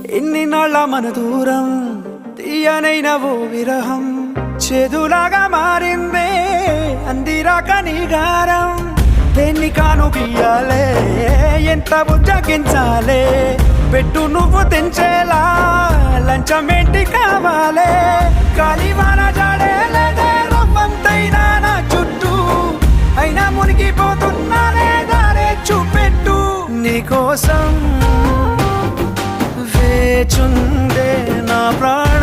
ఎన్ని నాళ్ళ మన దూరం తీయనైన ఓ విరహం చేదులాగా మారిందే అందిరాక నీ గారం దేన్ని కాను బియ్యాలే ఎంత బుజ్జగించాలే పెట్టు నువ్వు తెంచేలా లంచమేంటి కావాలే కాలివాన జాడేలేదే రవ్వంతైనా నా చుట్టూ అయినా మునిగిపోతున్నానే దారే చూపెట్టు నీకోసం వేచుందే నా ప్రాణ